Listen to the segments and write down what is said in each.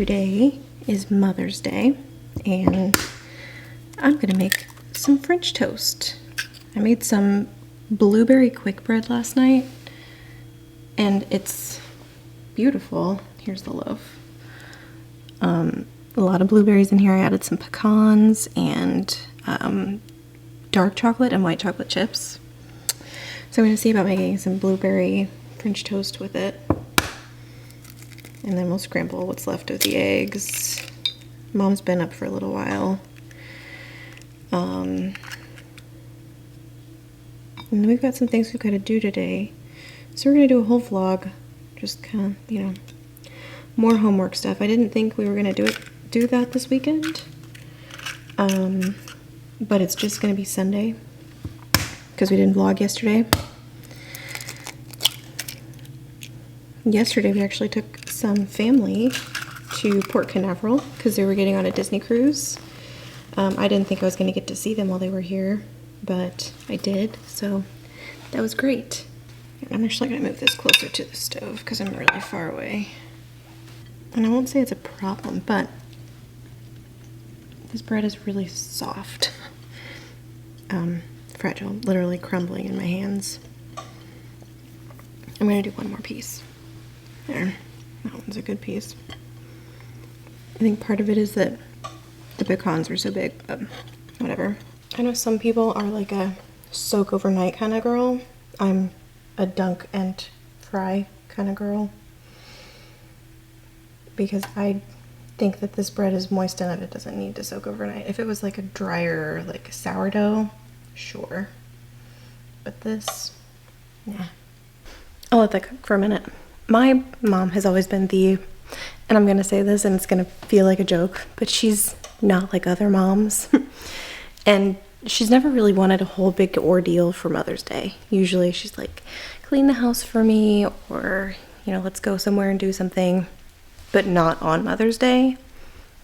Today is Mother's Day, and I'm gonna make some French toast. I made some blueberry quick bread last night, and it's beautiful. Here's the loaf. A lot of blueberries in here. I added some pecans and dark chocolate and white chocolate chips. So I'm gonna see about making some blueberry French toast with it. And then we'll scramble what's left of the eggs. Mom's been up for a little while. And then we've got some things we've got to do today. So we're going to do a whole vlog. Just kind of, you know, more homework stuff. I didn't think we were going to do that this weekend. But it's just going to be Sunday. Because we didn't vlog yesterday. Yesterday we actually took some family to Port Canaveral because they were getting on a Disney cruise. I didn't think I was going to get to see them while they were here, but I did, so that was great. I'm actually going to move this closer to the stove because I'm really far away. And I won't say it's a problem, but this bread is really soft. Fragile, literally crumbling in my hands. I'm going to do one more piece. There, that one's a good piece. I think part of it is that the pecans are so big, but whatever. I know some people are like a soak overnight kind of girl. I'm a dunk and fry kind of girl. Because I think that this bread is moist enough it doesn't need to soak overnight. If it was like a drier, like sourdough, sure. But this, nah. I'll let that cook for a minute. My mom has always been and I'm gonna say this and it's gonna feel like a joke, but she's not like other moms. And she's never really wanted a whole big ordeal for Mother's Day. Usually she's like, clean the house for me, or, you know, let's go somewhere and do something, but not on Mother's Day.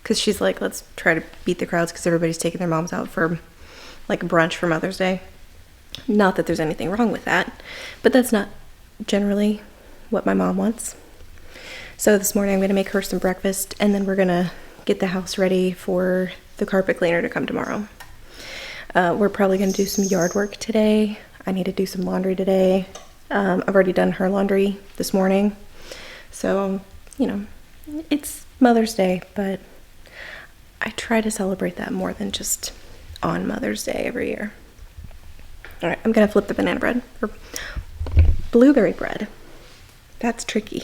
Because she's like, let's try to beat the crowds because everybody's taking their moms out for like brunch for Mother's Day. Not that there's anything wrong with that, but that's not generally what my mom wants. So this morning I'm going to make her some breakfast, and then we're going to get the house ready for the carpet cleaner to come tomorrow. We're probably going to do some yard work today. I need to do some laundry today. I've already done her laundry this morning. So, you know, it's Mother's Day, but I try to celebrate that more than just on Mother's Day every year. All right, I'm going to flip the banana bread, or blueberry bread. That's tricky.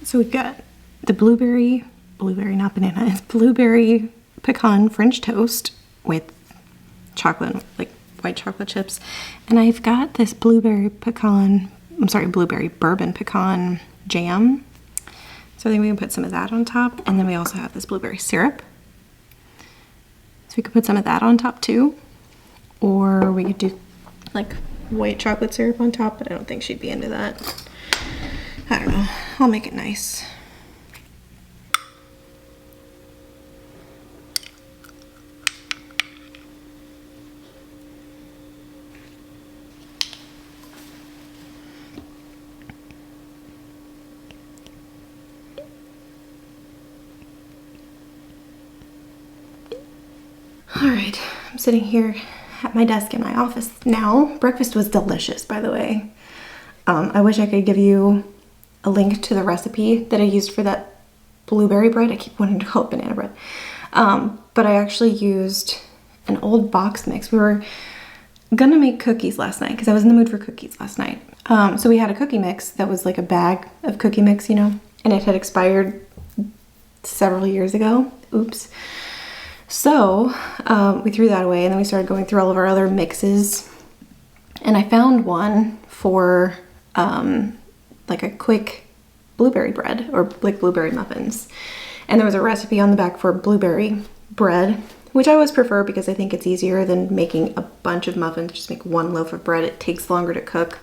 So we've got the blueberry, not banana, it's blueberry pecan French toast with chocolate, like white chocolate chips. And I've got this blueberry bourbon pecan jam. So I think we can put some of that on top. And then we also have this blueberry syrup. So we could put some of that on top too. Or we could do like white chocolate syrup on top, but I don't think she'd be into that. I don't know. I'll make it nice. All right, I'm sitting here at my desk in my office now. Breakfast was delicious, by the way. I wish I could give you a link to the recipe that I used for that blueberry bread. I keep wanting to call it banana bread. But I actually used an old box mix. We were gonna make cookies last night because I was in the mood for cookies last night. So we had a cookie mix that was like a bag of cookie mix, you know, and it had expired several years ago. Oops. So we threw that away, and then we started going through all of our other mixes, and I found one for like a quick blueberry bread, or like blueberry muffins. And there was a recipe on the back for blueberry bread, which I always prefer because I think it's easier than making a bunch of muffins. Just make one loaf of bread. It takes longer to cook,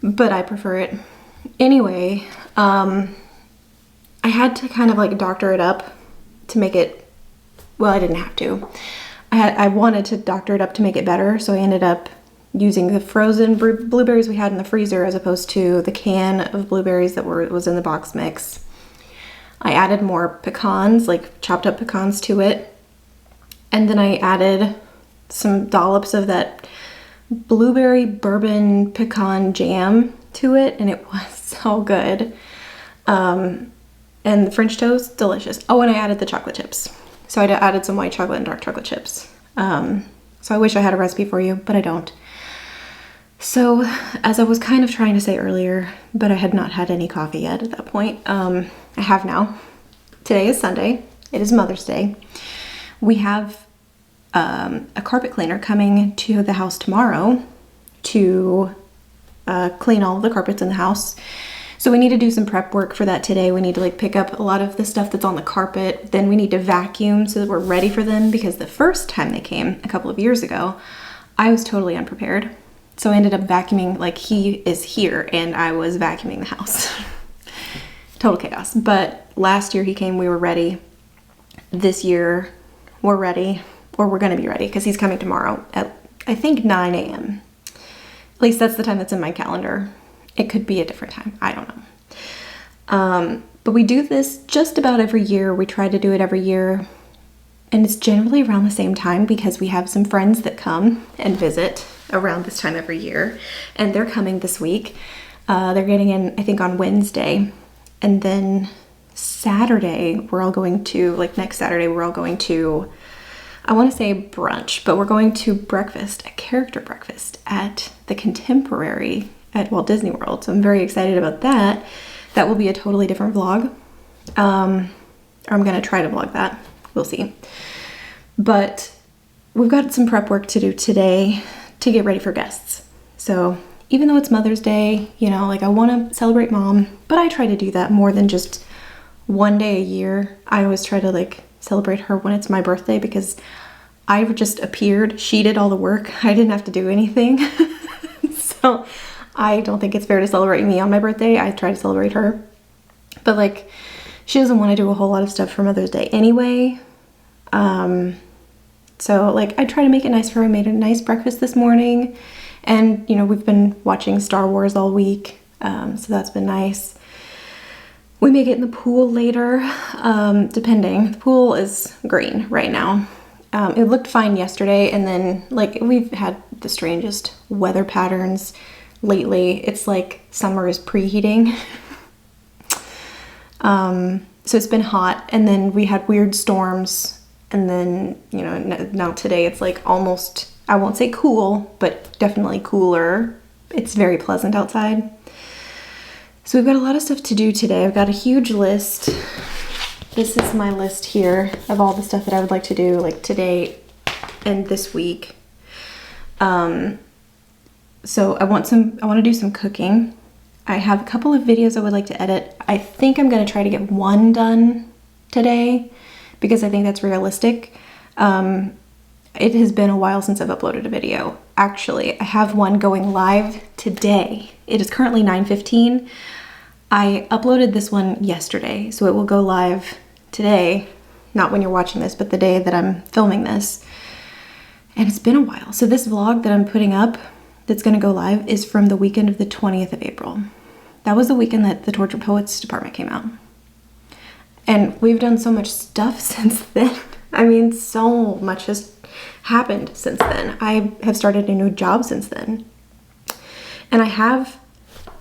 but I prefer it. Anyway, I had to kind of like doctor it up to make it, well, I didn't have to. I wanted to doctor it up to make it better, so I ended up using the frozen blueberries we had in the freezer as opposed to the can of blueberries that was in the box mix. I added more pecans, like chopped up pecans to it. And then I added some dollops of that blueberry bourbon pecan jam to it, and it was so good. And the French toast, delicious. Oh, and I added the chocolate chips. So I added some white chocolate and dark chocolate chips. So I wish I had a recipe for you, but I don't. So as I was kind of trying to say earlier, but I had not had any coffee yet at that point, I have now. Today is Sunday. It is Mother's Day. We have a carpet cleaner coming to the house tomorrow to clean all of the carpets in the house. So we need to do some prep work for that today. We need to like pick up a lot of the stuff that's on the carpet. Then we need to vacuum so that we're ready for them, because the first time they came a couple of years ago, I was totally unprepared. So I ended up vacuuming, like he is here and I was vacuuming the house. Total chaos. But last year he came, we were ready. This year we're ready, or we're gonna be ready, because he's coming tomorrow at I think 9 a.m. At least that's the time that's in my calendar. It could be a different time, I don't know. But we do this just about every year. We try to do it every year. And it's generally around the same time because we have some friends that come and visit around this time every year. And they're coming this week. They're getting in, I think, on Wednesday. And then Saturday, we're all going to, like next Saturday, we're all going to, I want to say brunch, but we're going to breakfast, a character breakfast at the Contemporary at Walt Disney World. So I'm very excited about that. That will be a totally different vlog. Or I'm going to try to vlog that. We'll see. But we've got some prep work to do today to get ready for guests. So even though it's Mother's Day, you know, like I want to celebrate mom, but I try to do that more than just one day a year. I always try to like celebrate her when it's my birthday, because I've just appeared. She did all the work. I didn't have to do anything. So I don't think it's fair to celebrate me on my birthday. I try to celebrate her. But like, she doesn't want to do a whole lot of stuff for Mother's Day anyway. So like I try to make it nice for her. I made a nice breakfast this morning, and you know, we've been watching Star Wars all week. So that's been nice. We may get in the pool later, depending. The pool is green right now. It looked fine yesterday, and then like we've had the strangest weather patterns lately. It's like summer is preheating. So it's been hot, and then we had weird storms, and then, you know, now today it's like almost, I won't say cool, but definitely cooler. It's very pleasant outside. So we've got a lot of stuff to do today. I've got a huge list. This is my list here of all the stuff that I would like to do like today and this week. So I want to do some cooking. I have a couple of videos I would like to edit. I think I'm going to try to get one done today because I think that's realistic. It has been a while since I've uploaded a video. Actually, I have one going live today. It is currently 9:15. I uploaded this one yesterday, so it will go live today. Not when you're watching this, but the day that I'm filming this. And it's been a while. So this vlog that I'm putting up that's going to go live is from the weekend of the 20th of April. That was the weekend that the Tortured Poets department came out. And we've done so much stuff since then. I mean, so much has happened since then. I have started a new job since then. And I have,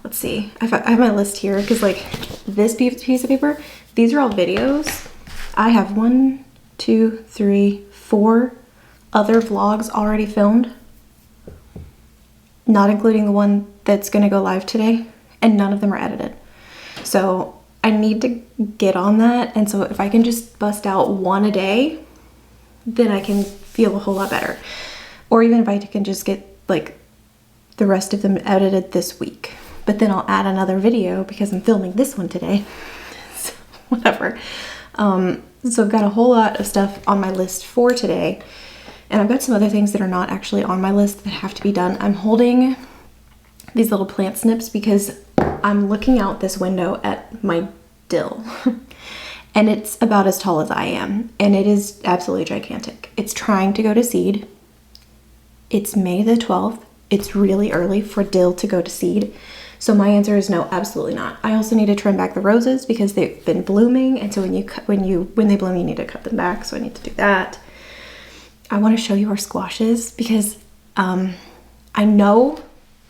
let's see, I have my list here because like this piece of paper, these are all videos. I have 4 other vlogs already filmed, not including the one that's going to go live today, and none of them are edited. So I need to get on that, and so if I can just bust out one a day, then I can feel a whole lot better. Or even if I can just get like the rest of them edited this week, but then I'll add another video because I'm filming this one today. So whatever. So I've got a whole lot of stuff on my list for today, and I've got some other things that are not actually on my list that have to be done. I'm holding these little plant snips because I'm looking out this window at my dill. and it's about as tall as I am, and it is absolutely gigantic. It's trying to go to seed. It's May the 12th. It's really early for dill to go to seed. So my answer is no, absolutely not. I also need to trim back the roses because they've been blooming, and so when they bloom, you need to cut them back. So I need to do that. I want to show you our squashes because I know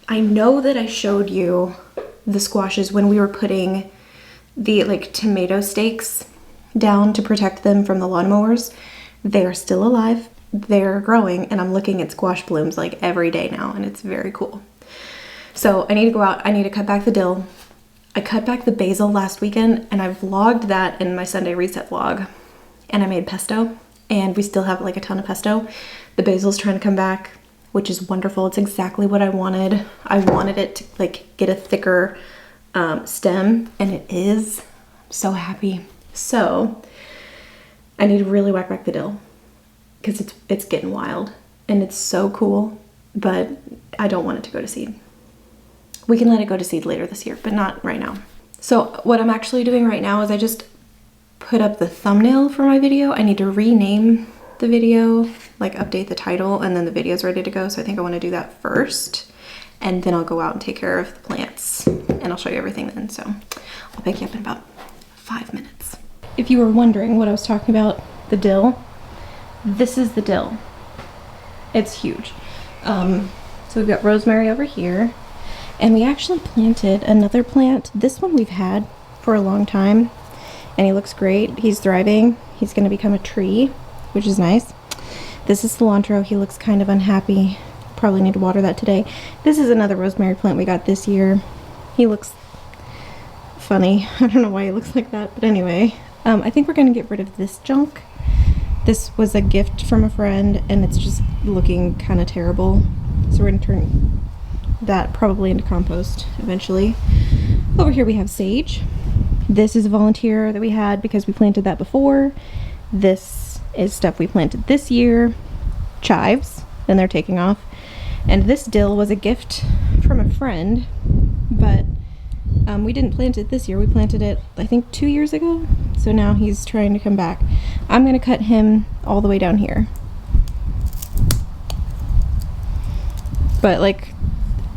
that I showed you the squashes when we were putting the like tomato stakes down to protect them from the lawnmowers. They are still alive, they're growing, and I'm looking at squash blooms like every day now, and it's very cool. So I need to go out, I need to cut back the dill. I cut back the basil last weekend, and I vlogged that in my Sunday reset vlog, and I made pesto, and we still have like a ton of pesto. The basil's trying to come back, which is wonderful. It's exactly what I wanted. I wanted it to like get a thicker stem, and it is. I'm so happy. So I need to really whack back the dill because it's getting wild and it's so cool, but I don't want it to go to seed. We can let it go to seed later this year, but not right now. So what I'm actually doing right now is I just put up the thumbnail for my video. I need to rename the video, like update the title, and then the video's ready to go. So I think I want to do that first, and then I'll go out and take care of the plants, and I'll show you everything then. So I'll pick you up in about 5 minutes. If you were wondering what I was talking about, the dill, this is the dill. It's huge. So we've got rosemary over here, and we actually planted another plant. This one we've had for a long time, and he looks great. He's thriving. He's going to become a tree, which is nice. This is cilantro. He looks kind of unhappy. Probably need to water that today. This is another rosemary plant we got this year. He looks funny. I don't know why he looks like that, but anyway. I think we're going to get rid of this junk. This was a gift from a friend, and it's just looking kind of terrible. So we're going to turn that probably into compost eventually. Over here we have sage. This is a volunteer that we had because we planted that before. This is stuff we planted this year. Chives, and they're taking off. And this dill was a gift from a friend, but we didn't plant it this year. We planted it, I think, 2 years ago. So now he's trying to come back. I'm going to cut him all the way down here. But like,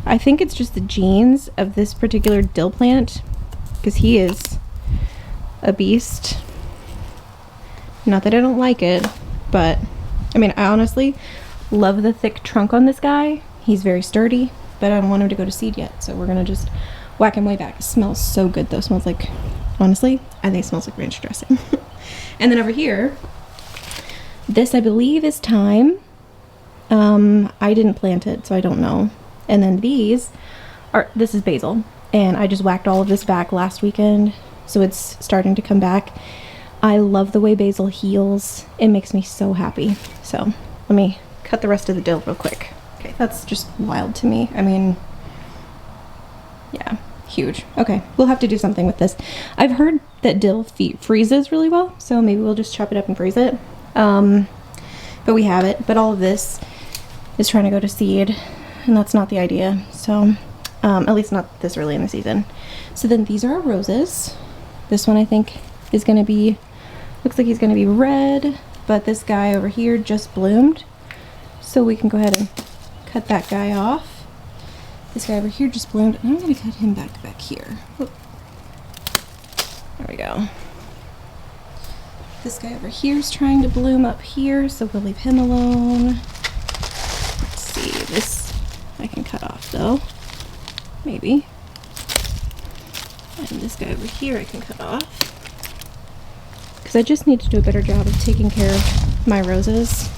I think it's just the genes of this particular dill plant, because he is a beast. Not that I don't like it, but I mean, I honestly love the thick trunk on this guy. He's very sturdy, but I don't want him to go to seed yet. So we're going to just whack him way back. It smells so good though. It smells like, honestly, I think it smells like ranch dressing. And then over here, this I believe is thyme. I didn't plant it, so I don't know. And then this is basil. And I just whacked all of this back last weekend, so it's starting to come back. I love the way basil heals. It makes me so happy. So let me cut the rest of the dill real quick. Okay, that's just wild to me. I mean, yeah, huge. Okay, we'll have to do something with this. I've heard that dill freezes really well, so maybe we'll just chop it up and freeze it. But we have it. But all of this is trying to go to seed, and that's not the idea. So at least not this early in the season. So then these are our roses. This one I think is going to be, looks like he's going to be red, but this guy over here just bloomed. So we can go ahead and cut that guy off. This guy over here just bloomed, and I'm going to cut him back here. Whoop. There we go. This guy over here is trying to bloom up here, so we'll leave him alone. Let's see, this I can cut off though. Maybe. And this guy over here I can cut off. Because I just need to do a better job of taking care of my roses.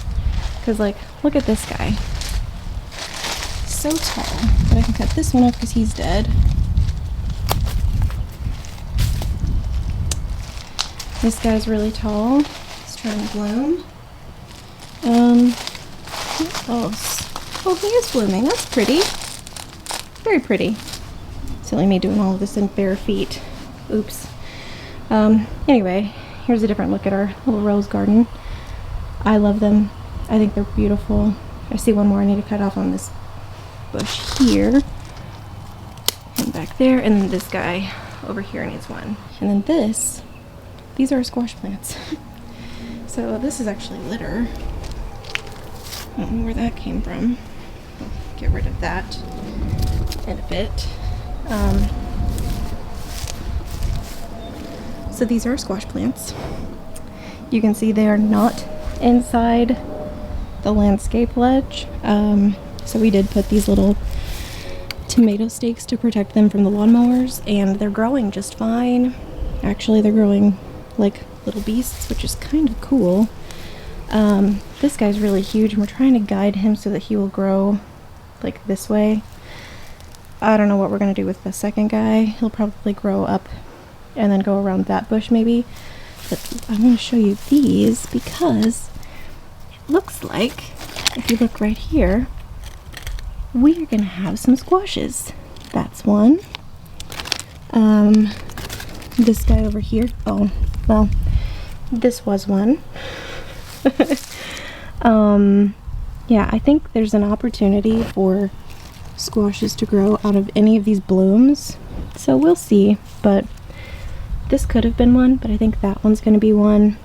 Because, like, look at this guy. So tall. But I can cut this one off because he's dead. This guy's really tall. He's trying to bloom. What else? Oh, he is blooming. That's pretty. Very pretty. Silly me doing all of this in bare feet. Oops. Anyway, here's a different look at our little rose garden. I love them. I think they're beautiful. I see one more I need to cut off on this bush here. And back there. And then this guy over here needs one. And then this these are squash plants. So this is actually litter. I don't know where that came from. I'll get rid of that in a bit. So these are squash plants. You can see they are not inside the landscape ledge. So we did put these little tomato stakes to protect them from the lawnmowers, and they're growing just fine. Actually, they're growing like little beasts, which is kind of cool. This guy's really huge, and we're trying to guide him so that he will grow like this way. I don't know what we're gonna do with the second guy. He'll probably grow up and then go around that bush maybe. But I'm gonna show you these because it looks like, if you look right here, we are gonna have some squashes. That's one. This guy over here, oh, well, this was one. Yeah, I think there's an opportunity for squashes to grow out of any of these blooms, so we'll see. But this could have been one, but I think that one's gonna be one.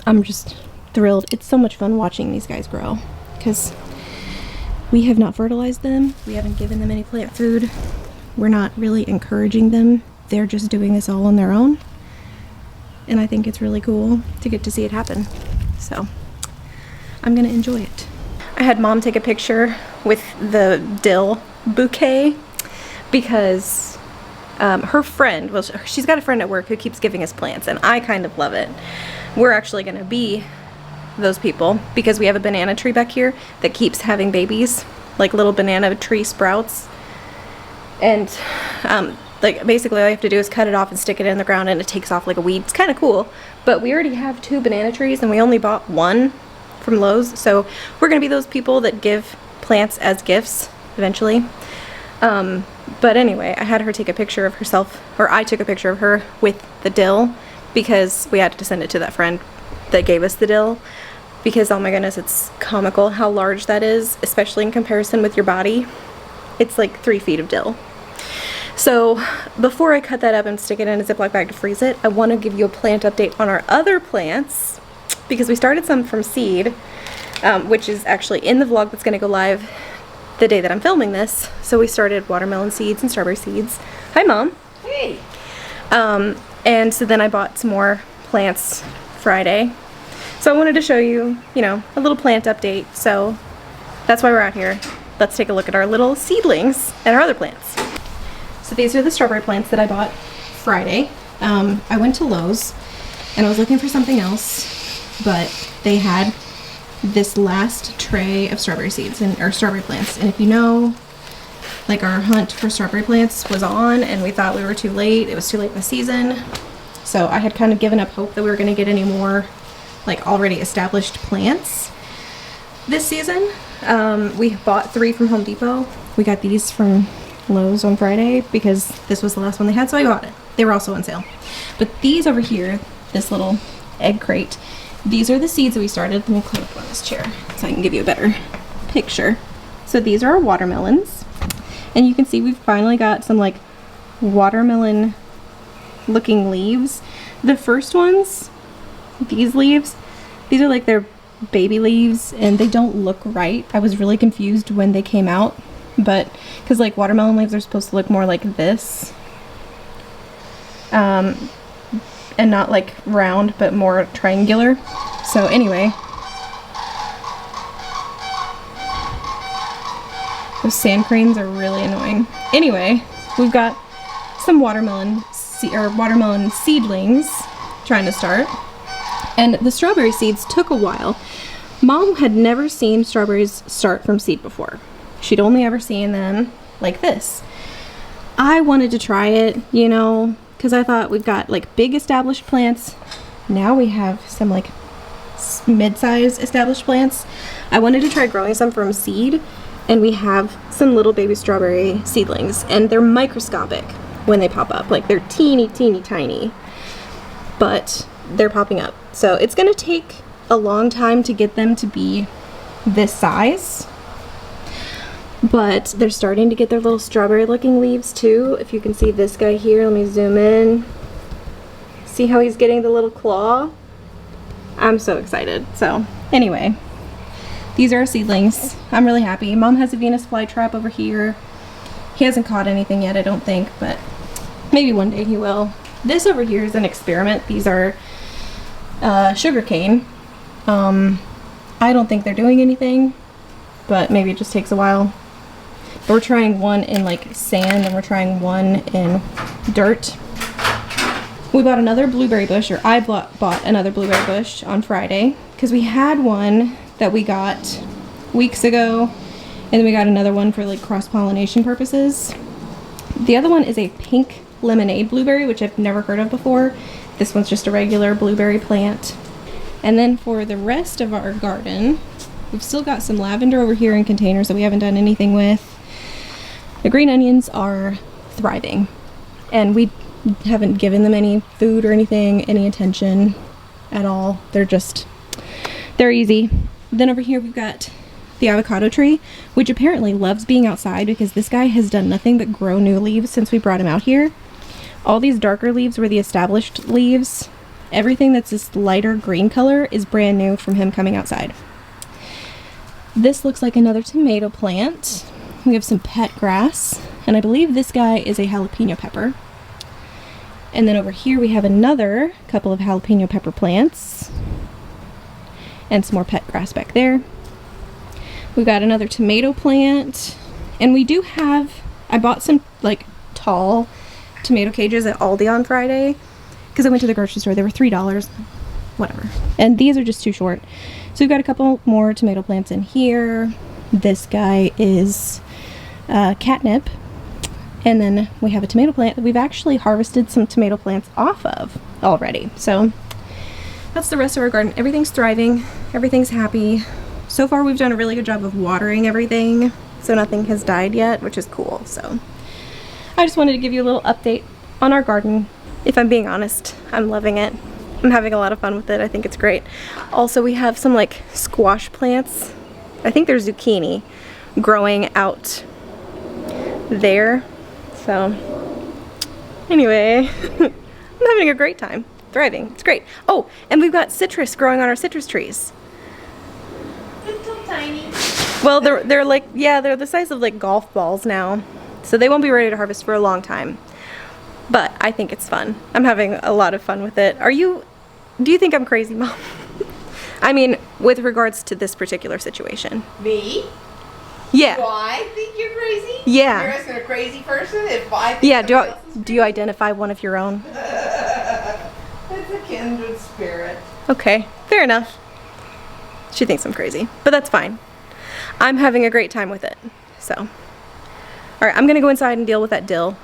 I'm just thrilled. It's so much fun watching these guys grow because we have not fertilized them. We haven't given them any plant food. We're not really encouraging them. They're just doing this all on their own. And I think it's really cool to get to see it happen. So I'm gonna enjoy it. I had Mom take a picture with the dill bouquet because her friend, well, she's got a friend at work who keeps giving us plants, and I kind of love it. We're actually gonna be those people because we have a banana tree back here that keeps having babies, like little banana tree sprouts. And like basically all you have to do is cut it off and stick it in the ground, and it takes off like a weed. It's kind of cool. But we already have 2 banana trees, and we only bought 1 from Lowe's, so we're gonna be those people that give plants as gifts eventually. But anyway, I had her take a picture of herself, or I took a picture of her with the dill because we had to send it to that friend that gave us the dill, because oh my goodness, it's comical how large that is, especially in comparison with your body. It's like 3 feet of dill. So before I cut that up and stick it in a Ziploc bag to freeze it, I want to give you a plant update on our other plants, because we started some from seed, which is actually in the vlog that's going to go live the day that I'm filming this. So we started watermelon seeds and strawberry seeds. Hi, Mom. Hey. And so then I bought some more plants Friday. So I wanted to show you, you know, a little plant update. So that's why we're out here. Let's take a look at our little seedlings and our other plants. So these are the strawberry plants that I bought Friday. I went to Lowe's and I was looking for something else, but they had this last tray of strawberry seeds or strawberry plants. And if you know, like our hunt for strawberry plants was on and we thought we were too late. It was too late in the season. So I had kind of given up hope that we were going to get any more like already established plants this season. We bought 3 from Home Depot. We got these from Lowe's on Friday because this was the last one they had, so I got it. They were also on sale. But these over here, this little egg crate, these are the seeds that we started. Let me climb up on this chair so I can give you a better picture. So these are our watermelons, and you can see we've finally got some like watermelon looking leaves. The first ones, these leaves, these are like their baby leaves and they don't look right. I was really confused when they came out, but because like watermelon leaves are supposed to look more like this, and not like round but more triangular. So anyway, those sand cranes are really annoying. Anyway, we've got some watermelon seedlings trying to start, and the strawberry seeds took a while. Mom had never seen strawberries start from seed before. She'd only ever seen them like this. I wanted to try it, you know, because I thought we've got like big established plants. Now we have some like mid-sized established plants. I wanted to try growing some from seed, and we have some little baby strawberry seedlings, and they're microscopic when they pop up. Like they're teeny tiny, but they're popping up. So it's gonna take a long time to get them to be this size, but they're starting to get their little strawberry looking leaves too. If you can see this guy here, let me zoom in. See See how he's getting the little claw? I'm so excited. So anyway, these are our seedlings. I'm really happy. Mom has a Venus flytrap over here. He hasn't caught anything yet, I don't think, but maybe one day he will. This over here is an experiment. These are sugar cane. I don't think they're doing anything, but maybe it just takes a while. But we're trying one in like sand and we're trying one in dirt. We bought another blueberry bush, or I bought another blueberry bush on Friday because we had one that we got weeks ago, and then we got another one for like cross-pollination purposes. The other one is a pink lemonade blueberry, which I've never heard of before. This one's just a regular blueberry plant. And then for the rest of our garden, we've still got some lavender over here in containers that we haven't done anything with. The green onions are thriving, and we haven't given them any food or anything, any attention at all. They're easy. Then over here we've got the avocado tree, which apparently loves being outside because this guy has done nothing but grow new leaves since we brought him out here. All these darker leaves were the established leaves. Everything that's this lighter green color is brand new from him coming outside. This looks like another tomato plant. We have some pet grass, and I believe this guy is a jalapeno pepper. And then over here we have another couple of jalapeno pepper plants and some more pet grass back there. We've got another tomato plant, and we do have, I bought some like tall tomato cages at Aldi on Friday because I went to the grocery store. They were $3, whatever. And these are just too short. So we've got a couple more tomato plants in here. This guy is catnip. And then we have a tomato plant that we've actually harvested some tomato plants off of already. So that's the rest of our garden. Everything's thriving. Everything's happy. So far we've done a really good job of watering everything, so nothing has died yet, which is cool. So I just wanted to give you a little update on our garden. If I'm being honest, I'm loving it. I'm having a lot of fun with it. I think it's great. Also, we have some like squash plants. I think they're zucchini growing out there. So anyway, I'm having a great time. Thriving. It's great. Oh, and we've got citrus growing on our citrus trees. They're still tiny. Well, they're like, yeah, they're the size of like golf balls now. So they won't be ready to harvest for a long time. But I think it's fun. I'm having a lot of fun with it. Do you think I'm crazy, Mom? I mean, with regards to this particular situation. Me? Yeah. Do I think you're crazy? Yeah. You're asking a crazy person if I think Yeah, do you identify one of your own? It's a kindred spirit. Okay, fair enough. She thinks I'm crazy, but that's fine. I'm having a great time with it, so. All right, I'm gonna go inside and deal with that dill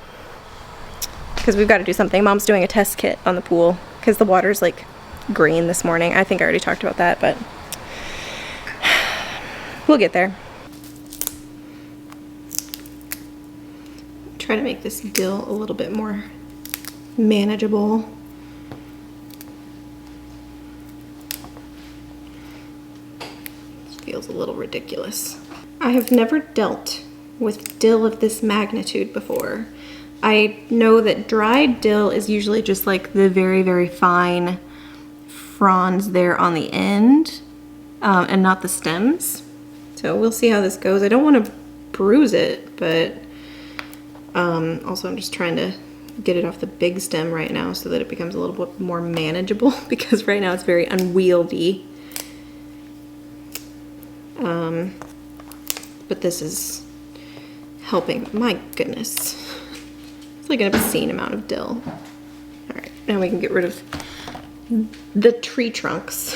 because we've got to do something. Mom's doing a test kit on the pool because the water's like green this morning. I think I already talked about that, but we'll get there. Try to make this dill a little bit more manageable. Feels a little ridiculous. I have never dealt with dill of this magnitude before. I know that dried dill is usually just like the very, very fine fronds there on the end and not the stems. So we'll see how this goes. I don't want to bruise it, but also I'm just trying to get it off the big stem right now so that it becomes a little bit more manageable because right now it's very unwieldy. But this is helping. My goodness. It's like an obscene amount of dill. All right, now we can get rid of the tree trunks.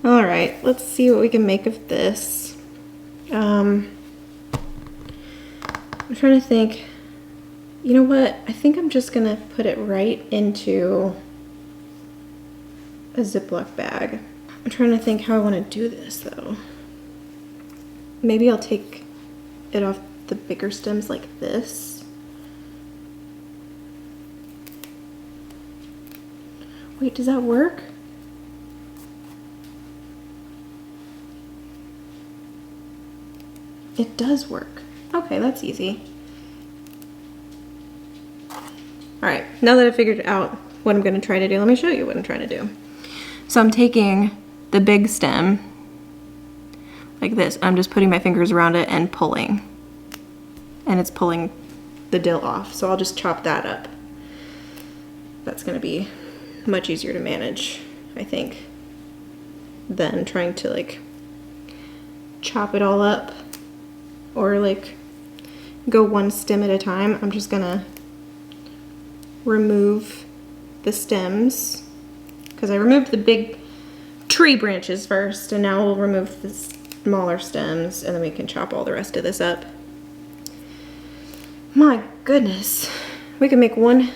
All right, let's see what we can make of this. I'm trying to think. You know what? I think I'm just gonna put it right into a Ziploc bag. I'm trying to think how I want to do this though. Maybe I'll take it off the bigger stems like this. Wait, does that work? It does work. Okay, that's easy. All right, now that I figured out what I'm gonna try to do, let me show you what I'm trying to do. So I'm taking the big stem like this. I'm just putting my fingers around it and pulling. And it's pulling the dill off. So I'll just chop that up. That's gonna be much easier to manage, I think, than trying to like chop it all up or like go one stem at a time. I'm just gonna remove the stems because I removed the big tree branches first, and now we'll remove the smaller stems and then we can chop all the rest of this up. My goodness, we can make one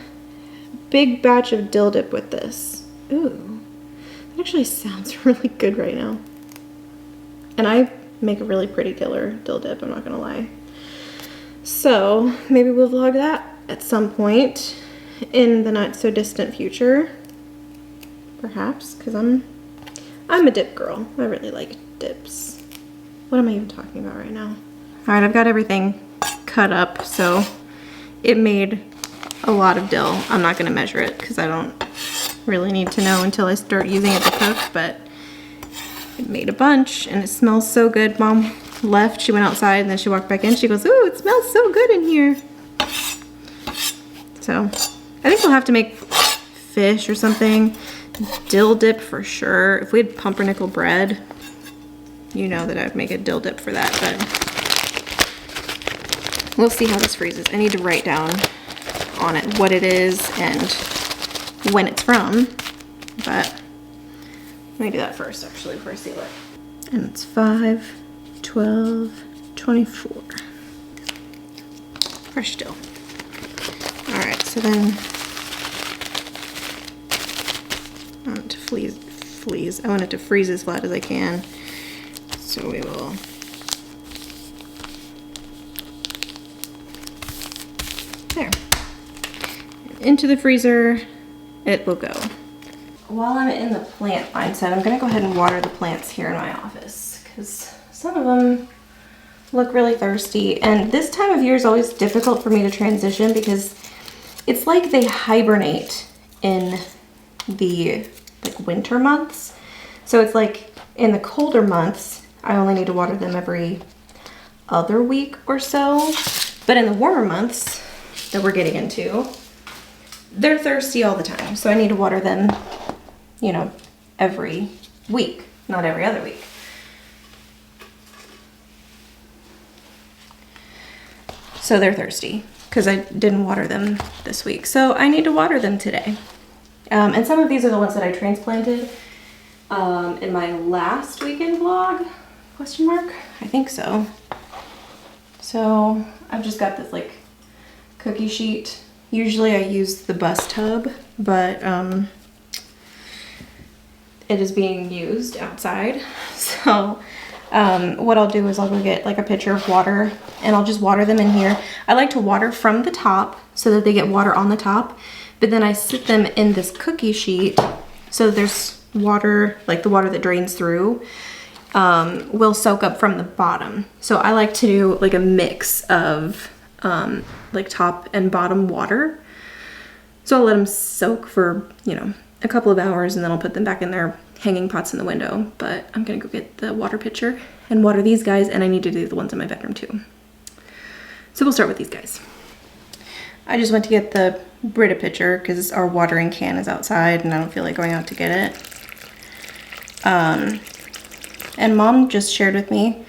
big batch of dill dip with this. Ooh, that actually sounds really good right now. And I make a really pretty killer dill dip, I'm not gonna lie. So maybe we'll vlog that at some point in the not so distant future, perhaps, because I'm a dip girl. I really like dips. What am I even talking about right now? All right, I've got everything cut up, so it made a lot of dill. I'm not gonna measure it because I don't really need to know until I start using it to cook, but it made a bunch and it smells so good. Mom left, she went outside and then she walked back in. She goes, ooh, it smells so good in here. So I think we'll have to make fish or something. Dill dip for sure. If we had pumpernickel bread, you know that I'd make a dill dip for that, but we'll see how this freezes. I need to write down on it what it is and when it's from, but let me do that first actually before I seal it. And it's 5, 12, 24. Fresh dill. All right, so then I want it to freeze. I want it to freeze as flat as I can. So we will there. Into the freezer it will go. While I'm in the plant mindset, I'm gonna go ahead and water the plants here in my office because some of them look really thirsty. And this time of year is always difficult for me to transition because it's like they hibernate in the like winter months. So it's like in the colder months, I only need to water them every other week or so. But in the warmer months that we're getting into, they're thirsty all the time. So I need to water them, you know, every week, not every other week. So they're thirsty because I didn't water them this week. So I need to water them today. And some of these are the ones that I transplanted in my last weekend vlog, question mark? I think so. So I've just got this like cookie sheet. Usually I use the bus tub, but it is being used outside. So what I'll do is I'll go get like a pitcher of water and I'll just water them in here. I like to water from the top so that they get water on the top, but then I sit them in this cookie sheet so that there's water, like the water that drains through, will soak up from the bottom. So I like to do like a mix of like top and bottom water. So I'll let them soak for, you know, a couple of hours and then I'll put them back in their hanging pots in the window. But I'm gonna go get the water pitcher and water these guys, and I need to do the ones in my bedroom too. So we'll start with these guys. I just went to get the Brita pitcher because our watering can is outside and I don't feel like going out to get it. And Mom just shared with me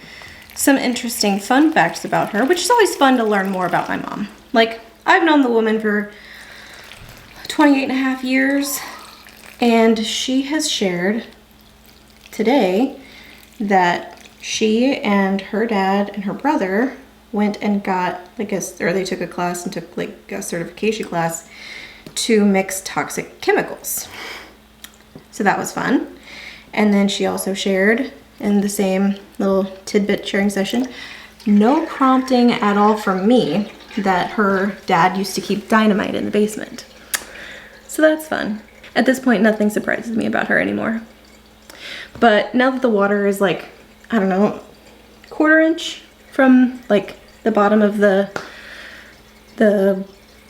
some interesting fun facts about her, which is always fun to learn more about my mom. Like, I've known the woman for 28 and a half years, and she has shared today that she and her dad and her brother went and got like they took a class and took like a certification class to mix toxic chemicals. So that was fun. And then she also shared in the same little tidbit sharing session, no prompting at all from me, that her dad used to keep dynamite in the basement. So that's fun. At this point, nothing surprises me about her anymore. But now that the water is like, I don't know, 1/4 inch from like the bottom of the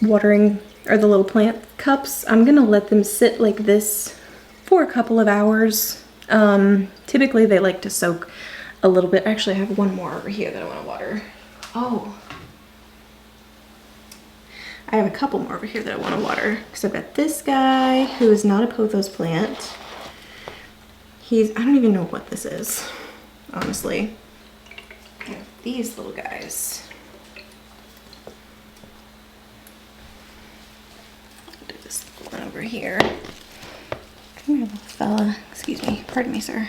watering or the little plant cups, I'm gonna let them sit like this for a couple of hours. Typically they like to soak a little bit. Actually, I have one more over here that I want to water. Oh, I have a couple more over here that I want to water because I've got this guy who is not a pothos plant. I don't even know what this is, honestly. I have these little guys. Do this one over here. Come here, little fella. Excuse me. Pardon me, sir.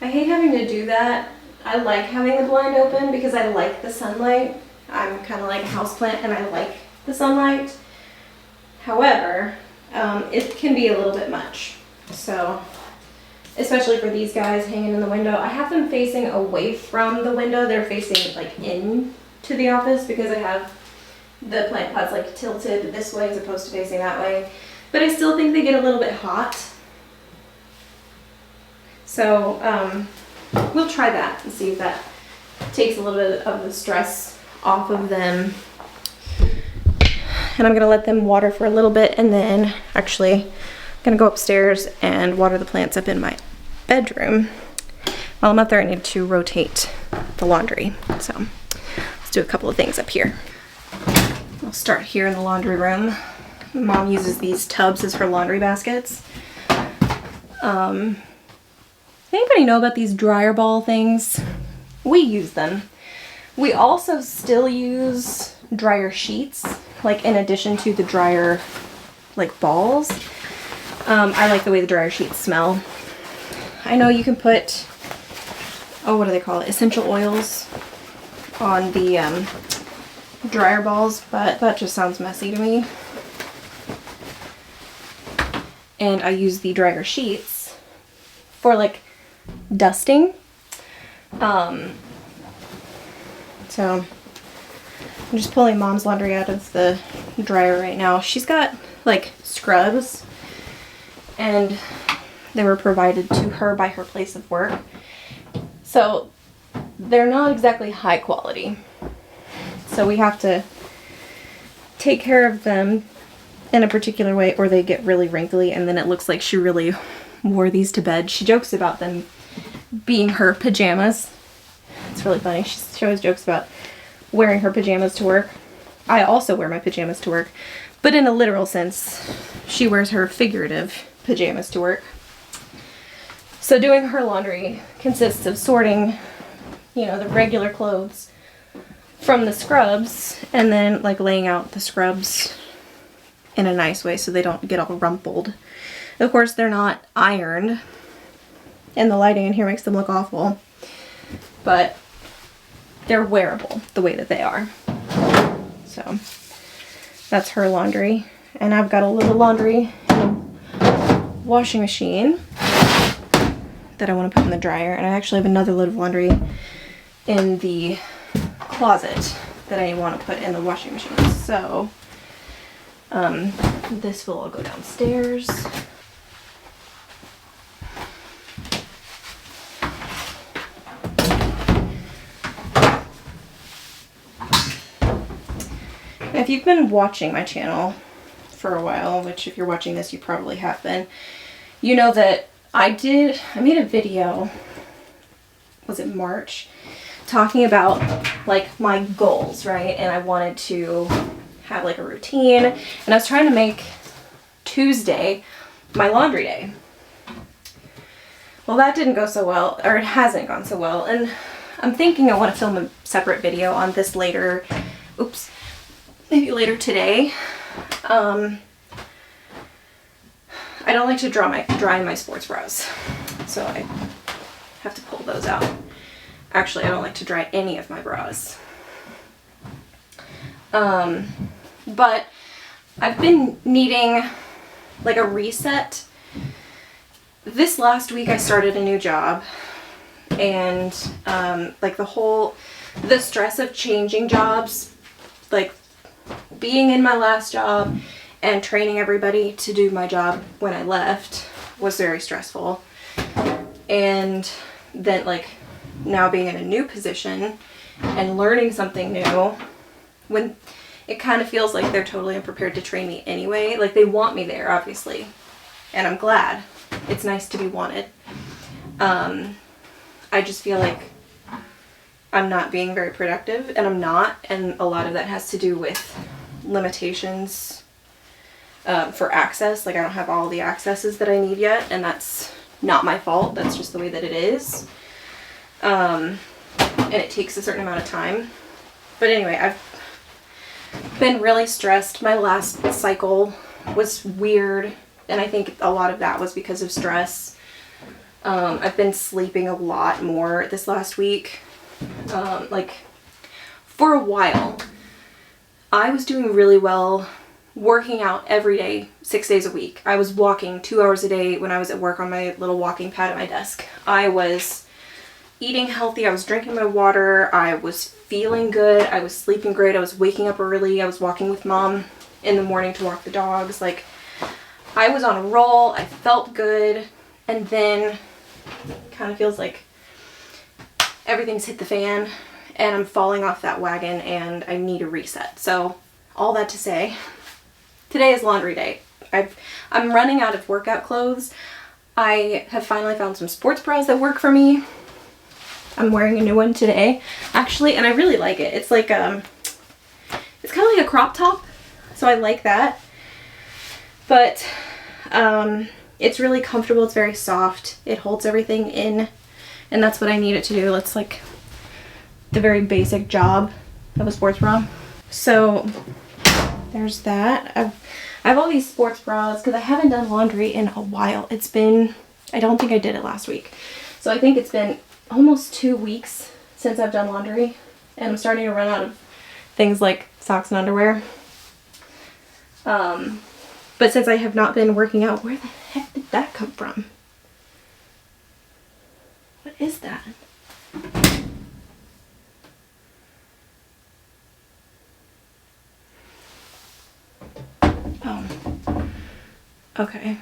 I hate having to do that. I like having the blind open because I like the sunlight. I'm kind of like a houseplant and I like the sunlight. However, it can be a little bit much. So, especially for these guys hanging in the window. I have them facing away from the window. They're facing like in to the office because I have the plant pots like tilted this way as opposed to facing that way. But I still think they get a little bit hot. So we'll try that and see if that takes a little bit of the stress off of them. And I'm gonna let them water for a little bit, and then actually I'm gonna go upstairs and water the plants up in my bedroom. While I'm up there, I need to rotate the laundry. So let's do a couple of things up here. I'll start here in the laundry room. Mom uses these tubs as her laundry baskets. Anybody know about these dryer ball things? We use them. We also still use dryer sheets, like in addition to the dryer like balls. I like the way the dryer sheets smell. I know you can put, oh, what do they call it? Essential oils on the dryer balls, but that just sounds messy to me. And I use the dryer sheets for like dusting. So I'm just pulling Mom's laundry out of the dryer right now. She's got like scrubs, and they were provided to her by her place of work. So they're not exactly high quality. So we have to take care of them in a particular way, or they get really wrinkly and then it looks like she really wore these to bed. She jokes about them being her pajamas. It's really funny. She always jokes about wearing her pajamas to work. I also wear my pajamas to work, but in a literal sense, she wears her figurative pajamas to work. So doing her laundry consists of sorting, you know, the regular clothes from the scrubs and then like laying out the scrubs in a nice way so they don't get all rumpled. Of course, they're not ironed, and the lighting in here makes them look awful, but they're wearable the way that they are. So that's her laundry, and I've got a little laundry in the washing machine that I want to put in the dryer, and I actually have another load of laundry in the closet that I want to put in the washing machine. So this will all go downstairs. If you've been watching my channel for a while, which if you're watching this, you probably have been, you know that I made a video, was it March, talking about like my goals, right? And I wanted to have like a routine, and I was trying to make Tuesday my laundry day. Well, that didn't go so well, or it hasn't gone so well, and I'm thinking I want to film a separate video on this later, maybe later today. I don't like to dry my sports bras, so I have to pull those out. Actually, I don't like to dry any of my bras. But I've been needing like a reset. This last week I started a new job, and like the stress of changing jobs, like being in my last job and training everybody to do my job when I left was very stressful. And then like now being in a new position and learning something new, when it kind of feels like they're totally unprepared to train me anyway. Like they want me there, obviously, and I'm glad. It's nice to be wanted. I just feel like I'm not being very productive, and I'm not, and a lot of that has to do with limitations for access. Like I don't have all the accesses that I need yet, and that's not my fault. That's just the way that it is. And it takes a certain amount of time. But anyway, I've been really stressed. My last cycle was weird, and I think a lot of that was because of stress. I've been sleeping a lot more this last week. Like for a while, I was doing really well working out every day, 6 days a week. I was walking 2 hours a day when I was at work on my little walking pad at my desk. I was eating healthy. I was drinking my water. I was feeling good. I was sleeping great. I was waking up early. I was walking with Mom in the morning to walk the dogs. Like I was on a roll. I felt good. And then kind of feels like everything's hit the fan and I'm falling off that wagon and I need a reset. So all that to say, today is laundry day. I'm running out of workout clothes. I have finally found some sports bras that work for me. I'm wearing a new one today, actually, and I really like it. It's like, it's kind of like a crop top, so I like that. But it's really comfortable. It's very soft. It holds everything in, and that's what I need it to do. It's like the very basic job of a sports bra. So there's that. I have all these sports bras because I haven't done laundry in a while. It's been, I don't think I did it last week. So I think it's been almost 2 weeks since I've done laundry, and I'm starting to run out of things like socks and underwear. But since I have not been working out, where the heck did that come from? What is that? Oh, okay.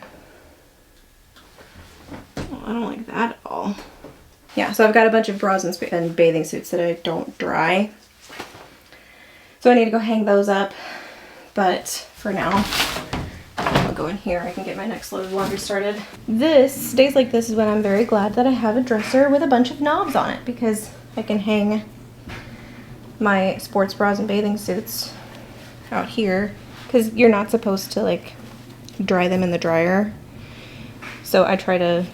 Well, I don't like that at all. Yeah, so I've got a bunch of bras and bathing suits that I don't dry. So I need to go hang those up. But for now, I'll go in here. I can get my next load of laundry started. Days like this is when I'm very glad that I have a dresser with a bunch of knobs on it, because I can hang my sports bras and bathing suits out here, because you're not supposed to like dry them in the dryer. So I try to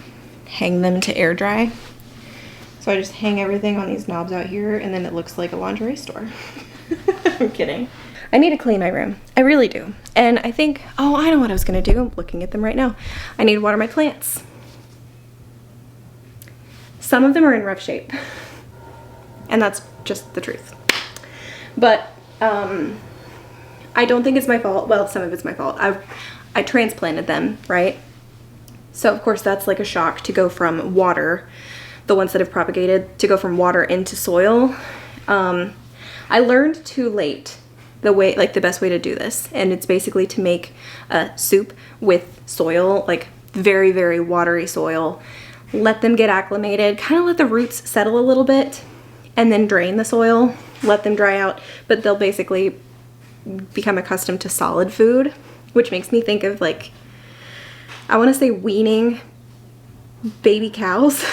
hang them to air dry. So I just hang everything on these knobs out here, and then it looks like a lingerie store. I'm kidding. I need to clean my room. I really do. And I think, oh, I know what I was gonna do. I'm looking at them right now. I need to water my plants. Some of them are in rough shape. And that's just the truth. But I don't think it's my fault. Well, some of it's my fault. I transplanted them, right? So of course that's like a shock to go from water, the ones that have propagated, to go from water into soil. I learned too late the best way to do this, and it's basically to make a soup with soil, like very, very watery soil. Let them get acclimated, kind of let the roots settle a little bit, and then drain the soil, let them dry out, but they'll basically become accustomed to solid food, which makes me think of like, I want to say weaning baby cows,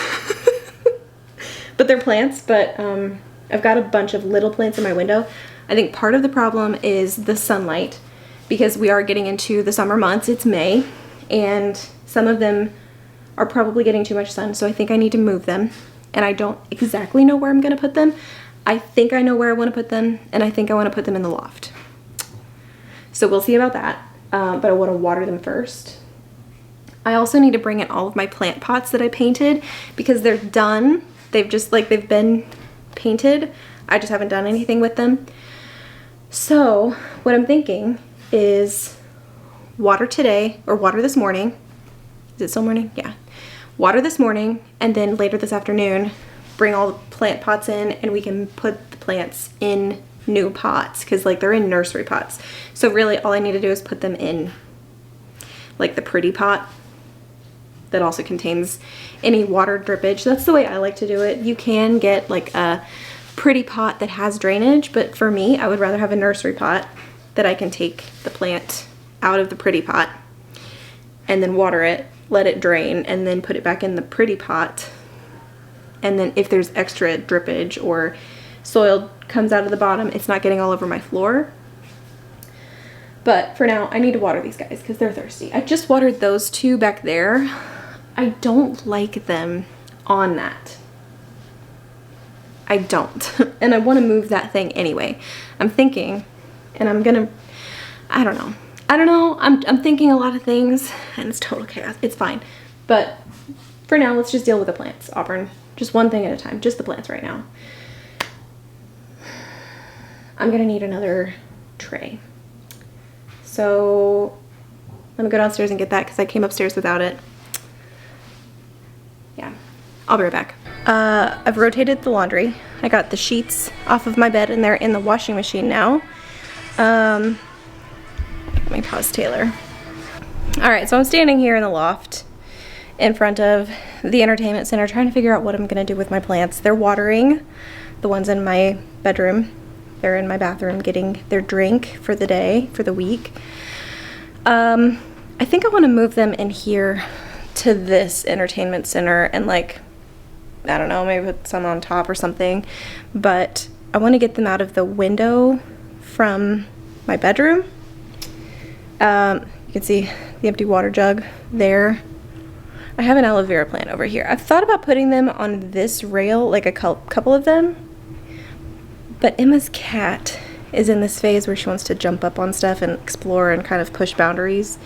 but they're plants. But I've got a bunch of little plants in my window. I think part of the problem is the sunlight, because we are getting into the summer months. It's May, and some of them are probably getting too much sun, so I think I need to move them, and I don't exactly know where I'm going to put them. I think I know where I want to put them, and I think I want to put them in the loft. So we'll see about that, but I want to water them first. I also need to bring in all of my plant pots that I painted, because they're done. They've been painted. I just haven't done anything with them. So what I'm thinking is water today, or water this morning. Is it still morning? Yeah. Water this morning, and then later this afternoon, bring all the plant pots in, and we can put the plants in new pots, because like they're in nursery pots. So really all I need to do is put them in like the pretty pot that also contains any water drippage. That's the way I like to do it. You can get like a pretty pot that has drainage, but for me, I would rather have a nursery pot that I can take the plant out of the pretty pot and then water it, let it drain, and then put it back in the pretty pot. And then if there's extra drippage or soil comes out of the bottom, it's not getting all over my floor. But for now, I need to water these guys because they're thirsty. I just watered those two back there. I don't like them on that. I don't. And I want to move that thing anyway. I'm thinking, and I'm gonna, I don't know. I'm thinking a lot of things, and it's total chaos. It's fine. But for now, let's just deal with the plants, Auburn. Just one thing at a time. Just the plants right now. I'm gonna need another tray. So let me go downstairs and get that because I came upstairs without it. Yeah, I'll be right back. I've rotated the laundry. I got the sheets off of my bed and they're in the washing machine now. Let me pause Taylor. All right, so I'm standing here in the loft in front of the entertainment center trying to figure out what I'm gonna do with my plants. They're watering, the ones in my bedroom. They're in my bathroom getting their drink for the day, for the week. I think I want to move them in here to this entertainment center and like, I don't know, maybe put some on top or something. But I want to get them out of the window from my bedroom. You can see the empty water jug there. I have an aloe vera plant over here. I've thought about putting them on this rail, like a couple of them. But Emma's cat is in this phase where she wants to jump up on stuff and explore and kind of push boundaries.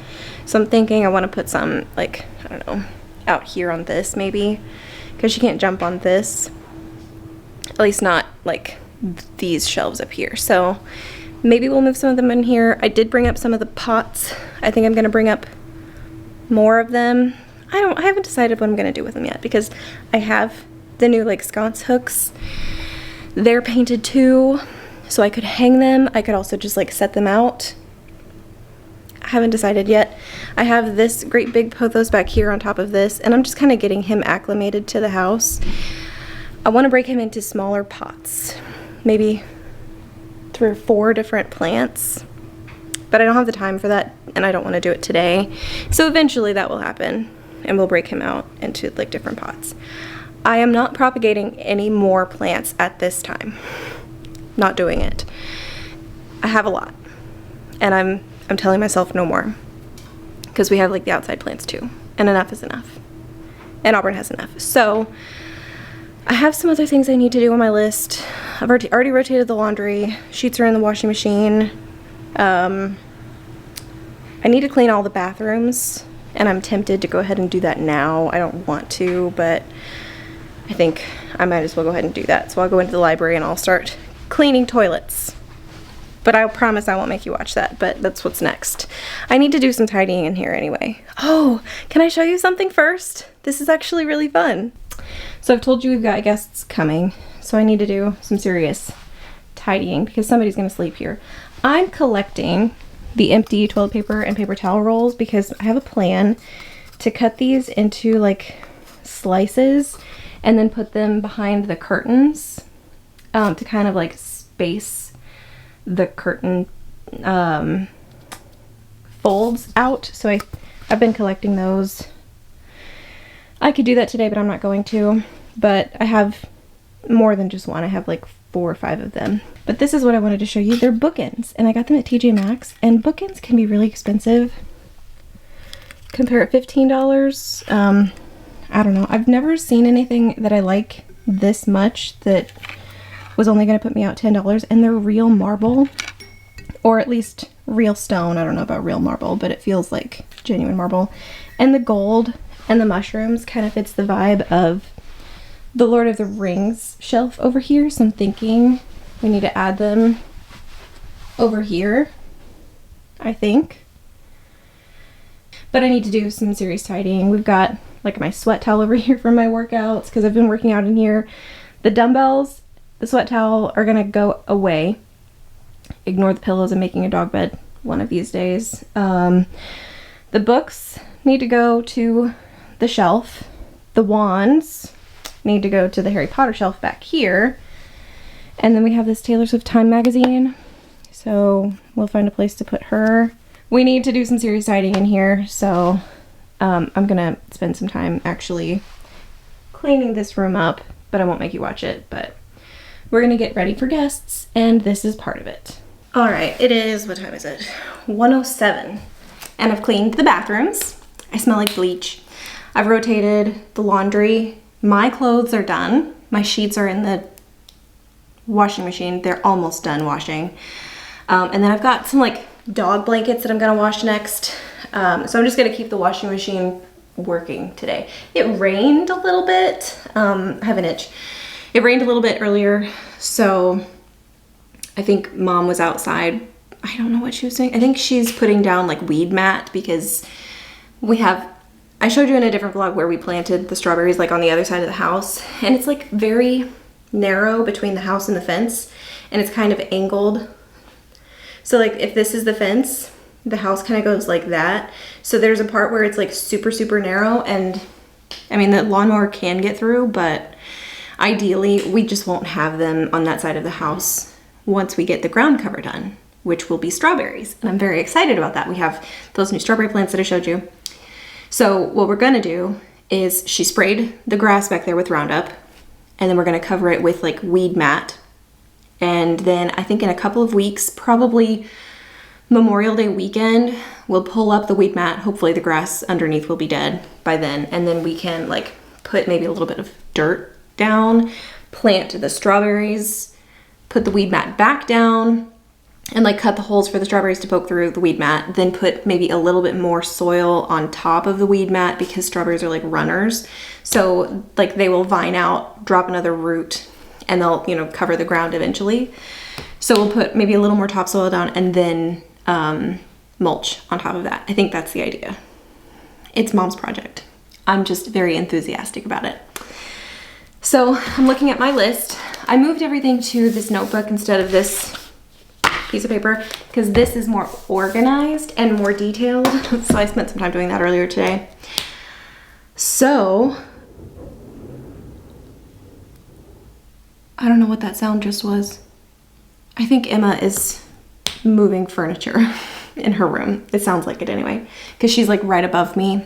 So I'm thinking I want to put some, like, I don't know, out here on this maybe, because she can't jump on this. At least not like these shelves up here. So maybe we'll move some of them in here. I did bring up some of the pots. I think I'm going to bring up more of them. I haven't decided what I'm going to do with them yet because I have the new like sconce hooks. They're painted too, so I could hang them. I could also just like set them out. I haven't decided yet. I have this great big pothos back here on top of this, and I'm just kind of getting him acclimated to the house. I want to break him into smaller pots, maybe 3 or 4 different plants, but I don't have the time for that, and I don't want to do it today. So eventually that will happen, and we'll break him out into like different pots. I am not propagating any more plants at this time. Not doing it. I have a lot, and I'm telling myself no more because we have like the outside plants too, and enough is enough, and Auburn has enough. So I have some other things I need to do on my list. I've already rotated the laundry. Sheets are in the washing machine. I need to clean all the bathrooms, and I'm tempted to go ahead and do that now. I don't want to, but I think I might as well go ahead and do that. So I'll go into the library and I'll start cleaning toilets. But I promise I won't make you watch that, but that's what's next. I need to do some tidying in here anyway. Oh, can I show you something first? This is actually really fun. So I've told you we've got guests coming, so I need to do some serious tidying because somebody's gonna sleep here. I'm collecting the empty toilet paper and paper towel rolls because I have a plan to cut these into like slices and then put them behind the curtains to kind of like space the curtain folds out. So I've been collecting those. I could do that today, but I'm not going to. But I have more than just one. I have like 4 or 5 of them. But this is what I wanted to show you. They're bookends, and I got them at TJ Maxx, and bookends can be really expensive. Compare at $15. I don't know. I've never seen anything that I like this much that was only going to put me out $10, and they're real marble, or at least real stone. I don't know about real marble, but it feels like genuine marble. And the gold and the mushrooms kind of fits the vibe of the Lord of the Rings shelf over here, so I'm thinking we need to add them over here, I think. But I need to do some serious tidying. We've got like my sweat towel over here for my workouts because I've been working out in here. The dumbbells, the sweat towel are gonna go away. Ignore the pillows. I'm making a dog bed one of these days. The books need to go to the shelf. The wands need to go to the Harry Potter shelf back here. And then we have this Taylor Swift Time magazine. So we'll find a place to put her. We need to do some serious tidying in here. So I'm gonna spend some time actually cleaning this room up, but I won't make you watch it. But we're gonna get ready for guests, and this is part of it. All right, it is, what time is it? 1:07. And I've cleaned the bathrooms. I smell like bleach. I've rotated the laundry. My clothes are done. My sheets are in the washing machine. They're almost done washing. And then I've got some like dog blankets that I'm gonna wash next. So I'm just gonna keep the washing machine working today. It rained a little bit. I have an itch. It rained a little bit earlier, so I think Mom was outside. I don't know what she was doing. I think she's putting down like weed mat because we have, I showed you in a different vlog where we planted the strawberries like on the other side of the house, and it's like very narrow between the house and the fence, and it's kind of angled. So like if this is the fence, the house kind of goes like that. So there's a part where it's like super, super narrow, and I mean the lawnmower can get through, but ideally we just won't have them on that side of the house once we get the ground cover done, which will be strawberries. And I'm very excited about that. We have those new strawberry plants that I showed you. So what we're gonna do is she sprayed the grass back there with Roundup, and then we're gonna cover it with like weed mat. And then I think in a couple of weeks, probably Memorial Day weekend, we'll pull up the weed mat. Hopefully the grass underneath will be dead by then. And then we can like put maybe a little bit of dirt down, plant the strawberries, put the weed mat back down, and like cut the holes for the strawberries to poke through the weed mat, then put maybe a little bit more soil on top of the weed mat because strawberries are like runners. So like they will vine out, drop another root, and they'll, you know, cover the ground eventually. So we'll put maybe a little more topsoil down and then mulch on top of that. I think that's the idea. It's Mom's project. I'm just very enthusiastic about it. So I'm looking at my list. I moved everything to this notebook instead of this piece of paper because this is more organized and more detailed. So I spent some time doing that earlier today. So I don't know what that sound just was. I think Emma is moving furniture in her room. It sounds like it anyway, because she's like right above me.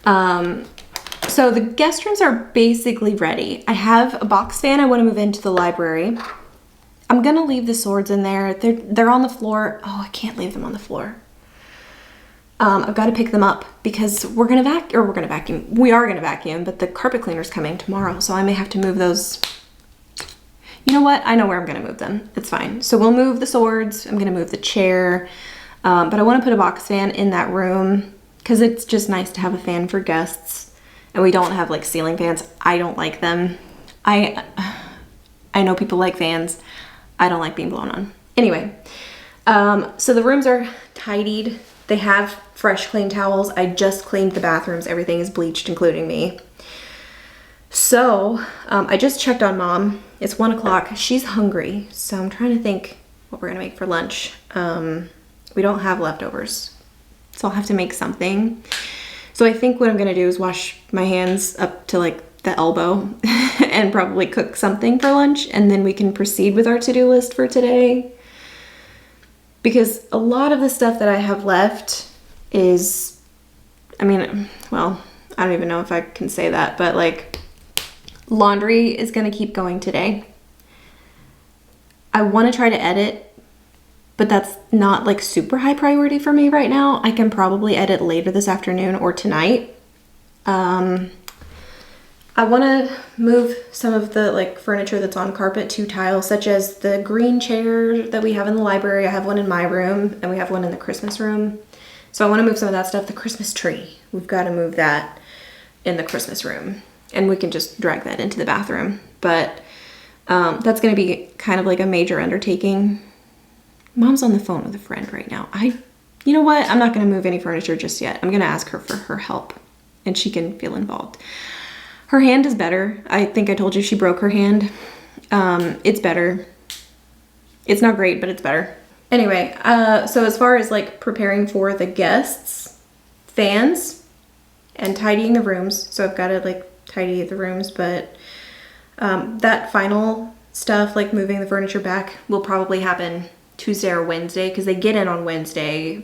So the guest rooms are basically ready. I have a box fan I want to move into the library. I'm gonna leave the swords in there. They're on the floor. Oh, I can't leave them on the floor. I've got to pick them up because we're gonna vacuum. We are gonna vacuum, but the carpet cleaner's coming tomorrow, so I may have to move those. You know what? I know where I'm gonna move them. It's fine. So we'll move the swords. I'm gonna move the chair, but I want to put a box fan in that room because it's just nice to have a fan for guests, and we don't have like ceiling fans. I don't like them. I know people like fans. I don't like being blown on. Anyway, so the rooms are tidied. They have fresh clean towels. I just cleaned the bathrooms. Everything is bleached, including me. So I just checked on Mom. It's 1 o'clock. She's hungry. So I'm trying to think what we're gonna make for lunch. We don't have leftovers, so I'll have to make something. So I think what I'm gonna do is wash my hands up to like the elbow and probably cook something for lunch, and then we can proceed with our to-do list for today. Because a lot of the stuff that I have left is, I mean, well, I don't even know if I can say that, but like laundry is gonna keep going today. I wanna try to edit, but that's not like super high priority for me right now. I can probably edit later this afternoon or tonight. I want to move some of the like furniture that's on carpet to tile, such as the green chair that we have in the library. I have one in my room and we have one in the Christmas room. So I want to move some of that stuff. The Christmas tree, we've got to move that in the Christmas room, and we can just drag that into the bathroom. But that's going to be kind of like a major undertaking. Mom's on the phone with a friend right now. You know what? I'm not going to move any furniture just yet. I'm going to ask her for her help and she can feel involved. Her hand is better. I think I told you she broke her hand. It's better. It's not great, but it's better. Anyway, so as far as like preparing for the guests, fans and tidying the rooms. So I've got to like tidy the rooms, but that final stuff, like moving the furniture back, will probably happen Tuesday or Wednesday because they get in on Wednesday.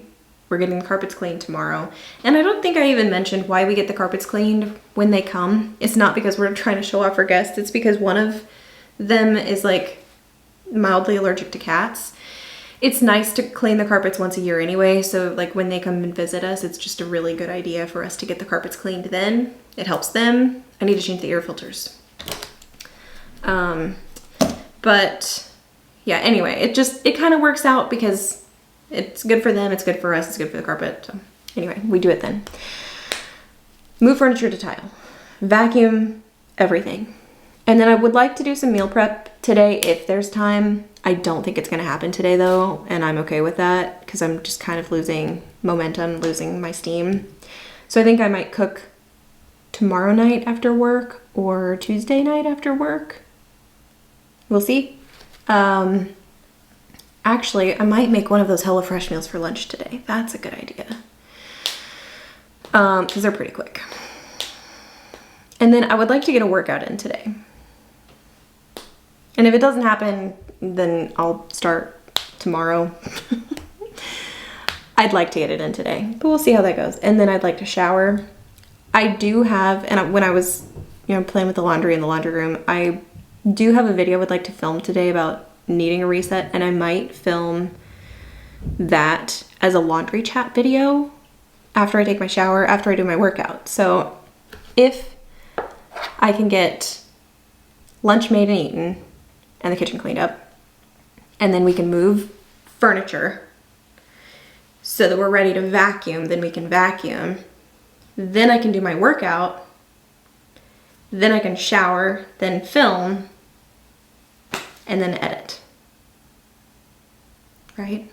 We're getting the carpets cleaned tomorrow. And I don't think I even mentioned why we get the carpets cleaned when they come. It's not because we're trying to show off our guests. It's because one of them is like mildly allergic to cats. It's nice to clean the carpets once a year anyway. So like when they come and visit us, it's just a really good idea for us to get the carpets cleaned then. It helps them. I need to change the air filters. But yeah, anyway, it kind of works out because it's good for them, it's good for us, it's good for the carpet. So anyway, we do it then. Move furniture to tile. Vacuum everything. And then I would like to do some meal prep today if there's time. I don't think it's gonna happen today though, and I'm okay with that because I'm just kind of losing momentum, losing my steam. So I think I might cook tomorrow night after work or Tuesday night after work. We'll see. Actually, I might make one of those HelloFresh meals for lunch today. That's a good idea. Because they're pretty quick. And then I would like to get a workout in today. And if it doesn't happen, then I'll start tomorrow. I'd like to get it in today, but we'll see how that goes. And then I'd like to shower. I do have, and when I was, playing with the laundry in the laundry room, I do have a video I would like to film today about needing a reset, and I might film that as a laundry chat video after I take my shower, after I do my workout. So if I can get lunch made and eaten and the kitchen cleaned up, and then we can move furniture so that we're ready to vacuum, then we can vacuum. Then I can do my workout, then I can shower, then film, and then edit. Right?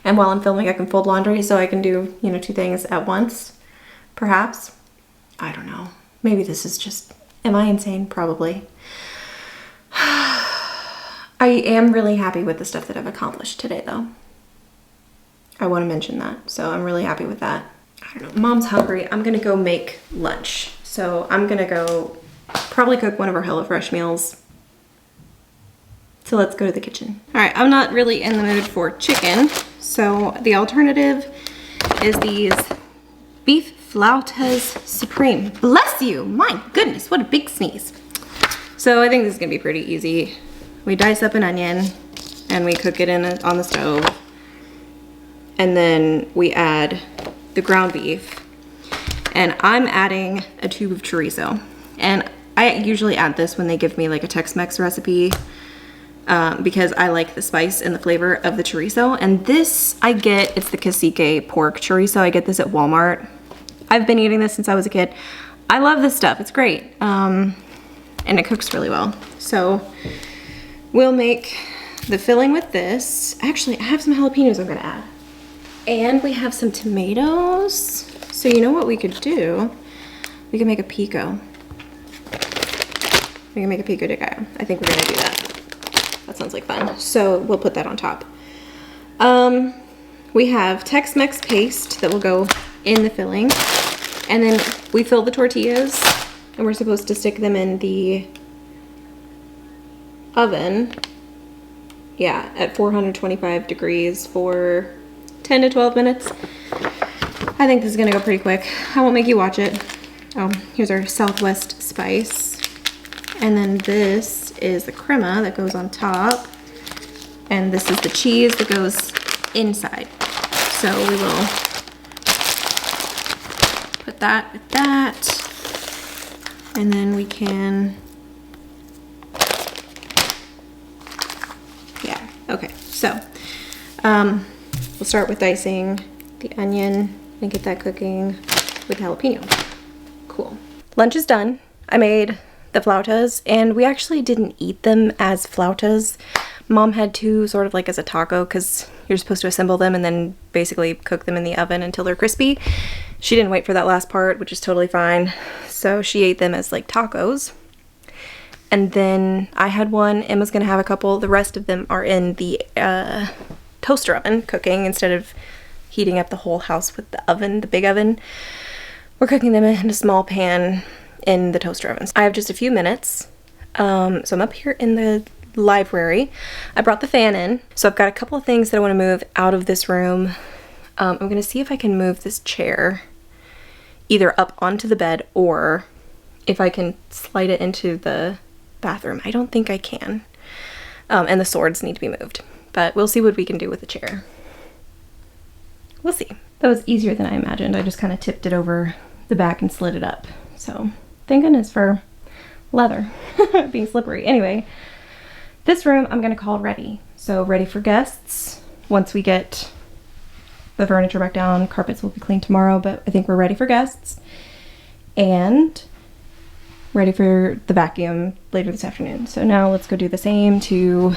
And while I'm filming, I can fold laundry so I can do, 2 things at once, perhaps. I don't know. Maybe this is just, am I insane? Probably. I am really happy with the stuff that I've accomplished today though. I want to mention that. So I'm really happy with that. I don't know. Mom's hungry. I'm going to go make lunch. So I'm going to go probably cook one of our HelloFresh meals. So let's go to the kitchen. All right, I'm not really in the mood for chicken. So the alternative is these beef flautas supreme. Bless you, my goodness, what a big sneeze. So I think this is gonna be pretty easy. We dice up an onion and we cook it on the stove. And then we add the ground beef. And I'm adding a tube of chorizo. And I usually add this when they give me like a Tex-Mex recipe. Because I like the spice and the flavor of the chorizo. And this I get, it's the cacique pork chorizo. I get this at Walmart. I've been eating this since I was a kid. I love this stuff, it's great. And it cooks really well. So we'll make the filling with this. Actually, I have some jalapenos I'm gonna add. And we have some tomatoes. So you know what we could do? We can make a pico. We can make a pico de gallo. I think we're gonna do that. That sounds like fun. So we'll put that on top. We have Tex-Mex paste that will go in the filling. And then we fill the tortillas and we're supposed to stick them in the oven. Yeah, at 425 degrees for 10 to 12 minutes. I think this is gonna go pretty quick. I won't make you watch it. Oh, here's our Southwest spice. And then this is the crema that goes on top. And this is the cheese that goes inside. So we will put that with that. And then we can, yeah, okay. So we'll start with dicing the onion and get that cooking with jalapeno. Cool. Lunch is done. I made the flautas, and we actually didn't eat them as flautas. Mom had to sort of like as a taco because you're supposed to assemble them and then basically cook them in the oven until they're crispy. She didn't wait for that last part, which is totally fine. So she ate them as like tacos. And then I had one, Emma's gonna have a couple. The rest of them are in the toaster oven cooking instead of heating up the whole house with the oven, the big oven. We're cooking them in a small pan in the toaster ovens. I have just a few minutes. So I'm up here in the library. I brought the fan in. So I've got a couple of things that I want to move out of this room. I'm going to see if I can move this chair either up onto the bed or if I can slide it into the bathroom. I don't think I can. And the swords need to be moved. But we'll see what we can do with the chair. We'll see. That was easier than I imagined. I just kind of tipped it over the back and slid it up. So thank goodness for leather being slippery. Anyway, this room I'm going to call ready. So ready for guests. Once we get the furniture back down, carpets will be cleaned tomorrow, but I think we're ready for guests. And ready for the vacuum later this afternoon. So now let's go do the same to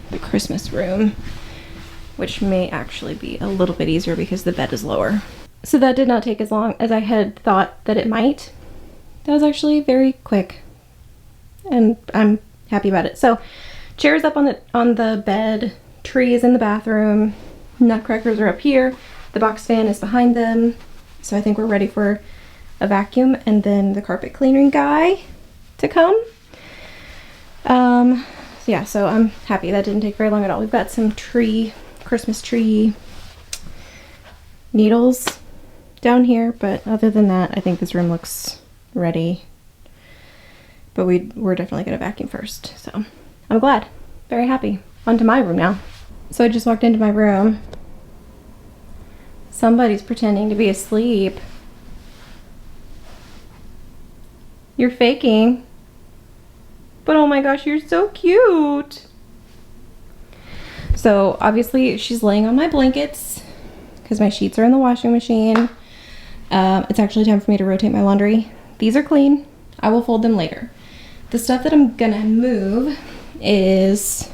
the Christmas room, which may actually be a little bit easier because the bed is lower. So that did not take as long as I had thought that it might. That was actually very quick, and I'm happy about it. So chairs up on the bed, tree is in the bathroom, nutcrackers are up here, the box fan is behind them. So I think we're ready for a vacuum and then the carpet cleaning guy to come. Yeah, so I'm happy that didn't take very long at all. We've got some Christmas tree needles down here, but other than that, I think this room looks ready. But we're definitely gonna vacuum first, so I'm glad, very happy. On to my room now. So I just walked into my room. Somebody's pretending to be asleep. You're faking. But oh my gosh, you're so cute. So obviously she's laying on my blankets because my sheets are in the washing machine. It's actually time for me to rotate my laundry. These are clean. I will fold them later. The stuff that I'm gonna move is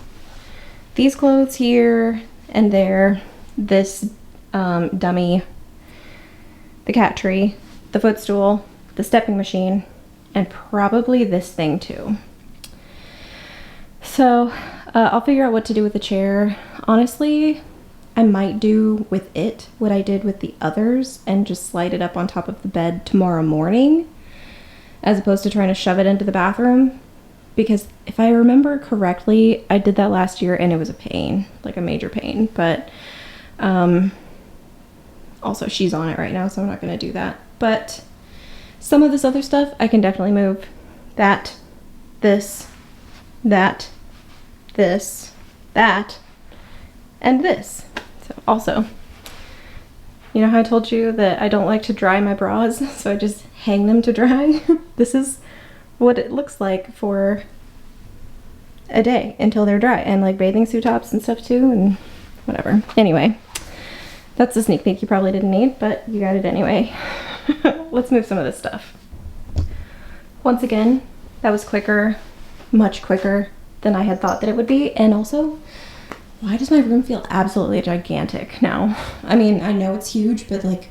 these clothes here and there, this dummy, the cat tree, the footstool, the stepping machine, and probably this thing too. So I'll figure out what to do with the chair. Honestly, I might do with it what I did with the others and just slide it up on top of the bed tomorrow morning, as opposed to trying to shove it into the bathroom. Because if I remember correctly, I did that last year and it was a pain, like a major pain. But also she's on it right now, so I'm not gonna do that. But some of this other stuff, I can definitely move. That, this, that, this, that, and this. So also, you know how I told you that I don't like to dry my bras, so I just hang them to dry? This is what it looks like for a day until they're dry, and like bathing suit tops and stuff too, and whatever. Anyway, that's a sneak peek you probably didn't need, but you got it anyway. Let's move some of this stuff. Once again, that was quicker, much quicker than I had thought that it would be. And also, why does my room feel absolutely gigantic now? I mean, I know it's huge, but like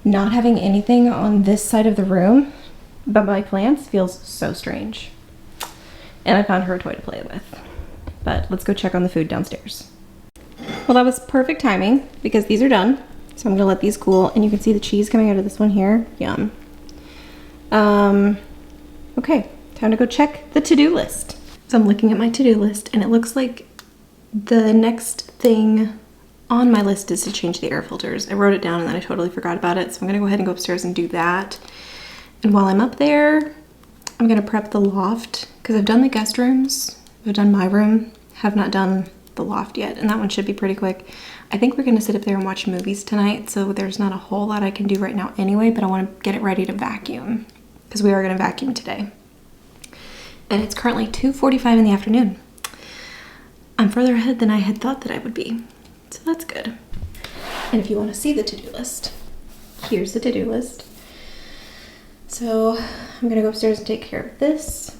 not having anything on this side of the room but my plants feels so strange. And I found her a toy to play with. But let's go check on the food downstairs. Well, that was perfect timing because these are done. So I'm gonna let these cool, and you can see the cheese coming out of this one here. Yum. Okay, time to go check the to-do list. So I'm looking at my to-do list, and it looks like the next thing on my list is to change the air filters. I wrote it down and then I totally forgot about it. So I'm gonna go ahead and go upstairs and do that. And while I'm up there, I'm gonna prep the loft because I've done the guest rooms. I've done my room, have not done the loft yet, and that one should be pretty quick. I think we're gonna sit up there and watch movies tonight, so there's not a whole lot I can do right now anyway, but I wanna get it ready to vacuum because we are gonna vacuum today. And it's currently 2:45 in the afternoon. I'm further ahead than I had thought that I would be, so that's good. And if you wanna see the to-do list, here's the to-do list. So I'm gonna go upstairs and take care of this,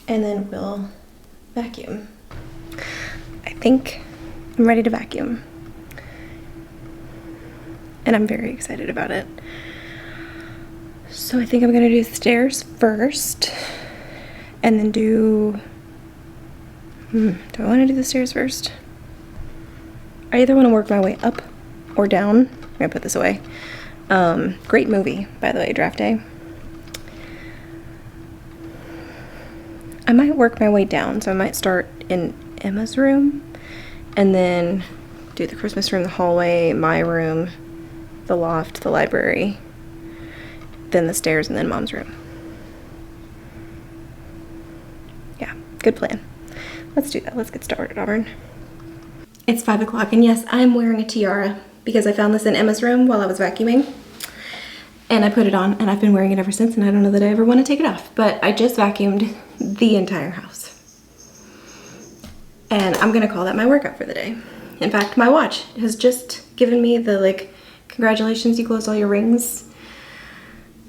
and then we'll vacuum. I think I'm ready to vacuum. And I'm very excited about it. So I think I'm gonna do the stairs first, and then do I wanna do the stairs first? I either wanna work my way up or down. I'm gonna put this away. Great movie, by the way, Draft Day. I might work my way down, so I might start in Emma's room and then do the Christmas room, the hallway, my room, the loft, the library, then the stairs, and then Mom's room. Yeah, good plan. Let's do that. Let's get started, Auburn. It's 5 o'clock, and yes, I'm wearing a tiara because I found this in Emma's room while I was vacuuming. And I put it on, and I've been wearing it ever since, and I don't know that I ever want to take it off. But I just vacuumed the entire house. And I'm gonna call that my workout for the day. In fact, my watch has just given me the, like, congratulations, you closed all your rings,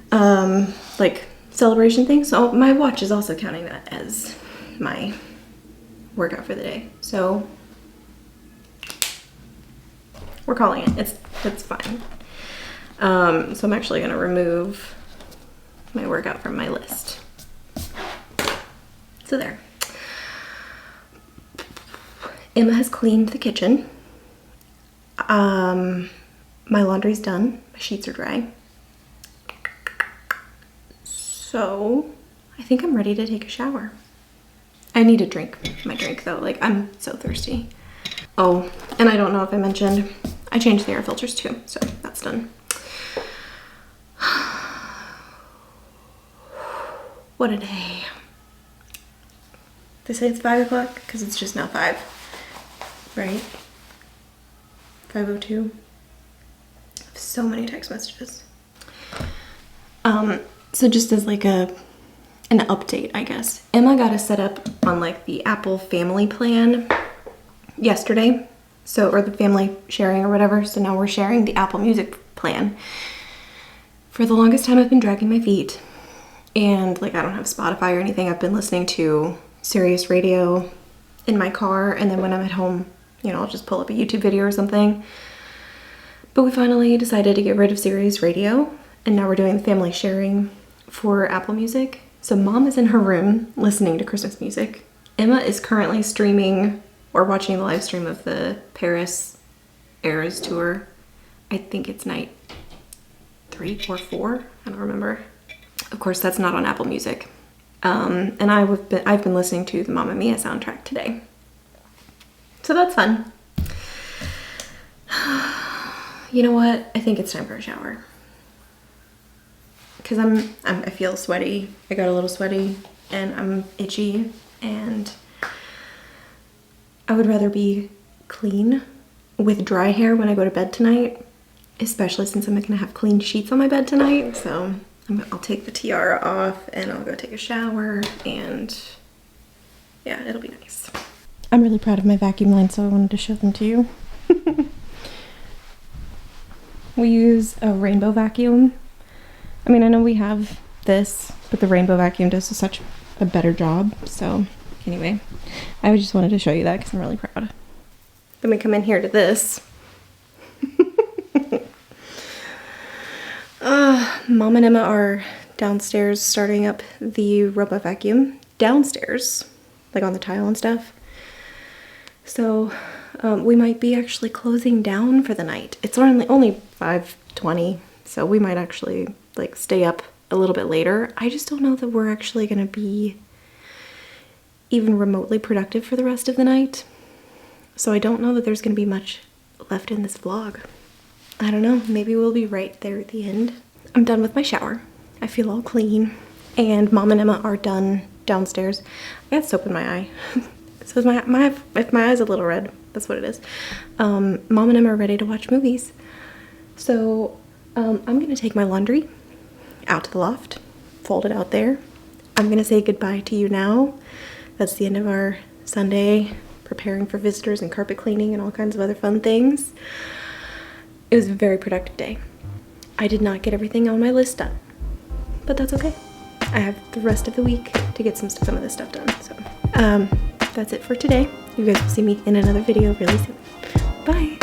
like, celebration thing. So my watch is also counting that as my workout for the day. So we're calling it. It's fine. So I'm actually gonna remove my workout from my list. So there. Emma has cleaned the kitchen. My laundry's done. My sheets are dry. So I think I'm ready to take a shower. I need to drink my drink though. Like, I'm so thirsty. Oh, and I don't know if I mentioned, I changed the air filters too, so that's done. What a day. They say it's 5 o'clock because it's just now 5, right? 5:02. I have so many text messages. So just as like an update, I guess. Emma got us set up on like the Apple family plan yesterday. So, or the family sharing or whatever. So now we're sharing the Apple Music plan. For the longest time I've been dragging my feet. And like, I don't have Spotify or anything. I've been listening to Sirius Radio in my car, and then when I'm at home, you know, I'll just pull up a YouTube video or something. But we finally decided to get rid of Sirius Radio, and now we're doing the family sharing for Apple Music. So Mom is in her room listening to Christmas music. Emma is currently streaming or watching the live stream of the Paris Eras tour. I think it's night 3 or 4, I don't remember. Of course, that's not on Apple Music. And I've been listening to the Mamma Mia soundtrack today. So that's fun. You know what? I think it's time for a shower. Cause I feel sweaty. I got a little sweaty and I'm itchy, and I would rather be clean with dry hair when I go to bed tonight, especially since I'm gonna have clean sheets on my bed tonight. So I'll take the tiara off and I'll go take a shower, and yeah, it'll be nice. I'm really proud of my vacuum line, so I wanted to show them to you. We use a rainbow vacuum. I mean, I know we have this, but the rainbow vacuum does such a better job. So anyway, I just wanted to show you that because I'm really proud. Then we come in here to this. Mom and Emma are downstairs starting up the robot vacuum downstairs, like on the tile and stuff. So we might be actually closing down for the night. It's only 5:20, so we might actually like stay up a little bit later. I just don't know that we're actually gonna be even remotely productive for the rest of the night. So I don't know that there's gonna be much left in this vlog. I don't know, maybe we'll be right there at the end. I'm done with my shower. I feel all clean. And Mom and Emma are done downstairs. I got soap in my eye. So if my eye's a little red, that's what it is. Mom and Emma are ready to watch movies. So I'm gonna take my laundry out to the loft, fold it out there. I'm gonna say goodbye to you now. That's the end of our Sunday, preparing for visitors and carpet cleaning and all kinds of other fun things. It was a very productive day. I did not get everything on my list done, but that's okay. I have the rest of the week to get some of this stuff done. So that's it for today. You guys will see me in another video really soon. Bye.